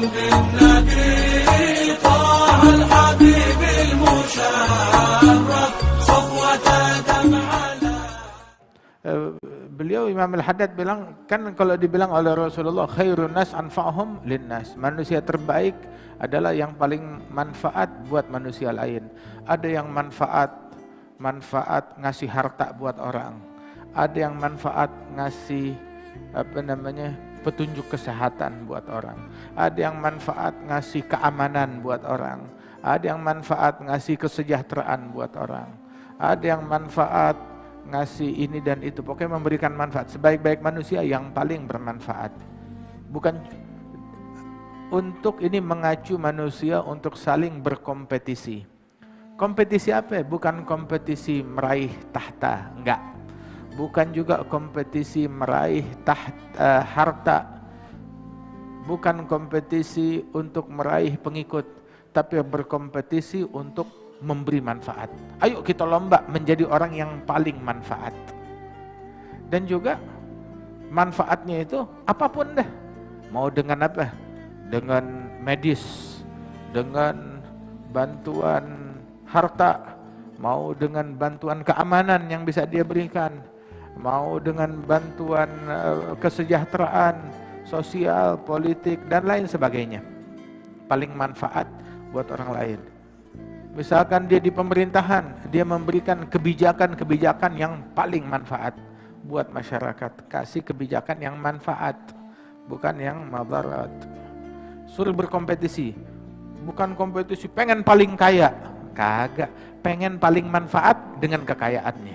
بالنبي طه الحبيب المشرف صفوة دمع. Beliau Imam Al-Haddad bilang, kan kalau dibilang oleh Rasulullah khairun nas anfa'uhum linnas, manusia terbaik adalah yang paling manfaat buat manusia lain. Ada yang manfaat ngasih harta buat orang, ada yang manfaat ngasih petunjuk kesehatan buat orang, ada yang manfaat ngasih keamanan buat orang, ada yang manfaat ngasih kesejahteraan buat orang, ada yang manfaat ngasih ini dan itu, pokoknya memberikan manfaat. Sebaik-baik manusia yang paling bermanfaat. Bukan untuk ini mengacu manusia untuk saling berkompetisi. Kompetisi apa? Bukan kompetisi meraih tahta, enggak. Bukan juga kompetisi meraih harta. Bukan kompetisi untuk meraih pengikut, tapi berkompetisi untuk memberi manfaat. Ayo kita lomba menjadi orang yang paling manfaat. Dan juga manfaatnya itu apapun dah. Mau dengan apa? Dengan medis, dengan bantuan harta, mau dengan bantuan keamanan yang bisa dia berikan, mau dengan bantuan kesejahteraan, sosial, politik, dan lain sebagainya. Paling manfaat buat orang lain. Misalkan dia di pemerintahan, dia memberikan kebijakan-kebijakan yang paling manfaat buat masyarakat. Kasih kebijakan yang manfaat, bukan yang madarat. Suruh berkompetisi, bukan kompetisi pengen paling kaya, kagak. Pengen paling manfaat dengan kekayaannya.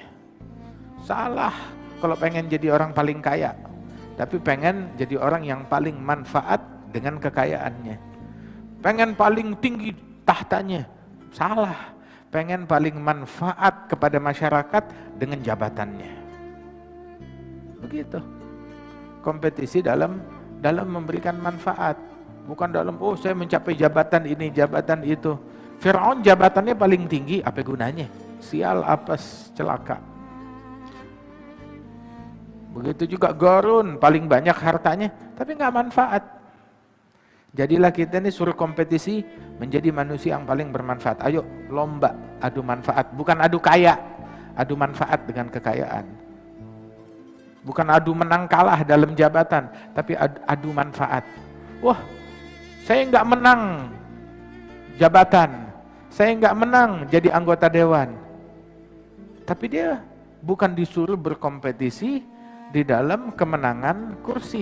Salah kalau pengen jadi orang paling kaya, tapi pengen jadi orang yang paling manfaat dengan kekayaannya. Pengen paling tinggi tahtanya, salah. Pengen paling manfaat kepada masyarakat dengan jabatannya. Begitu. Kompetisi dalam memberikan manfaat, bukan dalam saya mencapai jabatan ini, jabatan itu. Firaun jabatannya paling tinggi, apa gunanya? Sial, apes, celaka. Begitu juga Qarun, paling banyak hartanya, tapi nggak manfaat. Jadilah kita ini suruh kompetisi menjadi manusia yang paling bermanfaat. Ayo lomba adu manfaat, bukan adu kaya, adu manfaat dengan kekayaan. Bukan adu menang kalah dalam jabatan, tapi adu manfaat. Wah, saya nggak menang jabatan, saya nggak menang jadi anggota dewan. Tapi dia bukan disuruh berkompetisi di dalam kemenangan kursi,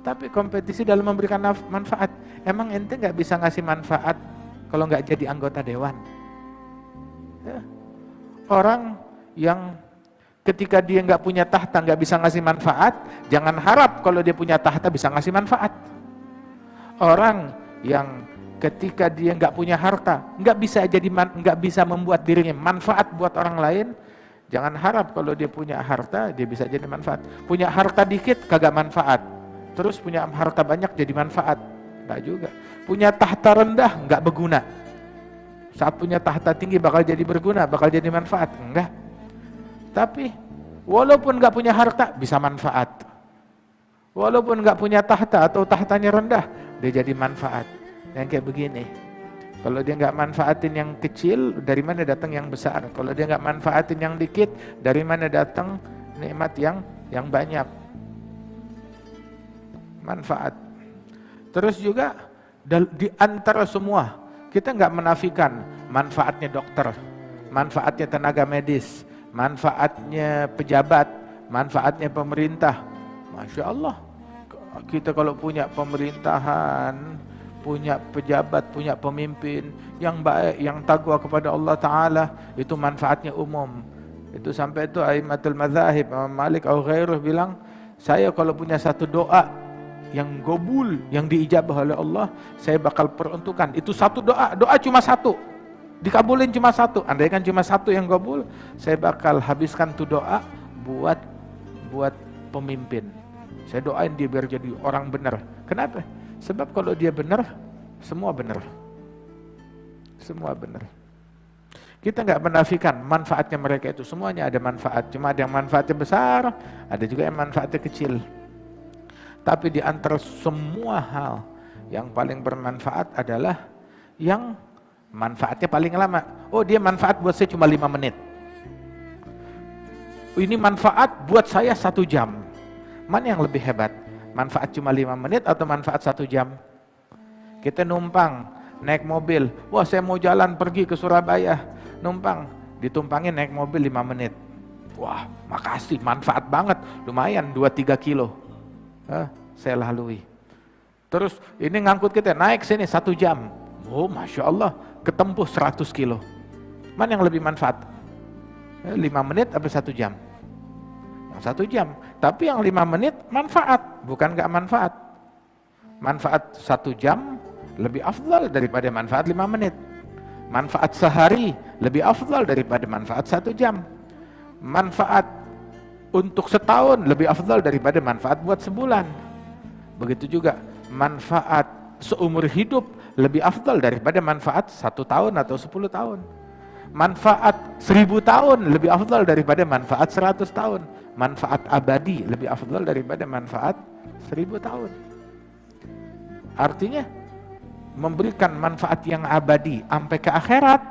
tapi kompetisi dalam memberikan manfaat. Emang ente nggak bisa ngasih manfaat kalau nggak jadi anggota dewan? Ya. Orang yang ketika dia nggak punya tahta nggak bisa ngasih manfaat, jangan harap kalau dia punya tahta bisa ngasih manfaat. Orang yang ketika dia nggak punya harta nggak bisa membuat dirinya manfaat buat orang lain, jangan harap kalau dia punya harta dia bisa jadi manfaat. Punya harta dikit kagak manfaat, terus punya harta banyak jadi manfaat, enggak juga. Punya tahta rendah enggak berguna, saat punya tahta tinggi bakal jadi berguna, bakal jadi manfaat, enggak. Tapi walaupun enggak punya harta bisa manfaat, walaupun enggak punya tahta atau tahtanya rendah dia jadi manfaat. Yang kayak begini, kalau dia enggak manfaatin yang kecil, dari mana datang yang besar? Kalau dia enggak manfaatin yang dikit, dari mana datang nikmat yang banyak? Manfaat. Terus juga di antara semua kita nggak menafikan manfaatnya dokter, manfaatnya tenaga medis, manfaatnya pejabat, manfaatnya pemerintah. Masya Allah, kita kalau punya pemerintahan, punya pejabat, punya pemimpin yang baik, yang takwa kepada Allah Ta'ala, itu manfaatnya umum. Itu sampai itu A'immatul Madzahib, Malik atau Ghairuh bilang, saya kalau punya satu doa yang gobul, yang diijabah oleh Allah, saya bakal peruntukkan itu satu doa cuma satu, dikabulin cuma satu. Andaikan cuma satu yang gobul, saya bakal habiskan tuh doa buat pemimpin. Saya doain dia biar jadi orang benar. Kenapa? Sebab kalau dia benar, semua benar. Semua benar. Kita nggak menafikan manfaatnya mereka itu, semuanya ada manfaat. Cuma ada yang manfaatnya besar, ada juga yang manfaatnya kecil. Tapi di antara semua hal Yang paling bermanfaat adalah yang manfaatnya paling lama. Oh, dia manfaat buat saya cuma 5 menit. Ini manfaat buat saya 1 jam. Mana yang lebih hebat? Manfaat cuma 5 menit atau manfaat 1 jam? Kita numpang, naik mobil. Wah, saya mau jalan pergi ke Surabaya. Numpang, ditumpangin naik mobil 5 menit. Wah, makasih, manfaat banget. Lumayan, 2-3 kilo. Saya lalui. Terus ini ngangkut kita, naik sini 1 jam. Oh, Masya Allah, ketempuh 100 kilo. Mana yang lebih manfaat? 5 menit atau 1 jam? Yang 1 jam. Tapi yang 5 menit manfaat, bukan gak manfaat. Manfaat 1 jam lebih afdal daripada manfaat 5 menit. Manfaat sehari lebih afdal daripada manfaat 1 jam. Manfaat untuk setahun lebih afdal daripada manfaat buat sebulan. Begitu juga manfaat seumur hidup lebih afdal daripada manfaat 1 tahun atau 10 tahun. Manfaat 1000 tahun lebih afdal daripada manfaat 100 tahun. Manfaat abadi lebih afdal daripada manfaat 1000 tahun. Artinya memberikan manfaat yang abadi sampai ke akhirat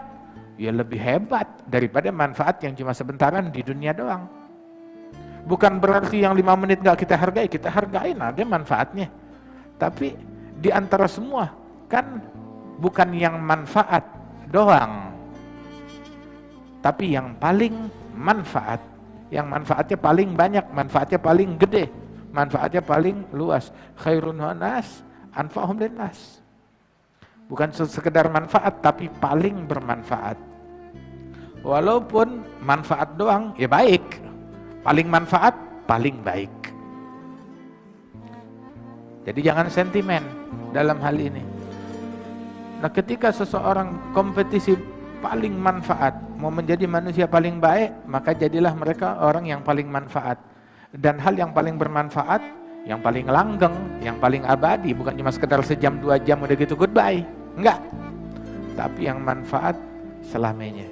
ya lebih hebat daripada manfaat yang cuma sebentaran di dunia doang. Bukan berarti yang 5 menit gak kita hargain, ada manfaatnya. Tapi di antara semua kan bukan yang manfaat doang, tapi yang paling manfaat, yang manfaatnya paling banyak, manfaatnya paling gede, manfaatnya paling luas. Khairun nas anfa'hum linnas. Bukan sekedar manfaat, tapi paling bermanfaat. Walaupun manfaat doang, ya baik. Paling manfaat, paling baik. Jadi jangan sentimen dalam hal ini. Nah, ketika seseorang kompetisi paling manfaat, mau menjadi manusia paling baik, maka jadilah mereka orang yang paling manfaat. Dan hal yang paling bermanfaat, yang paling langgeng, yang paling abadi, bukan cuma sekedar sejam 2 jam udah gitu goodbye. Enggak. Tapi yang manfaat selamanya.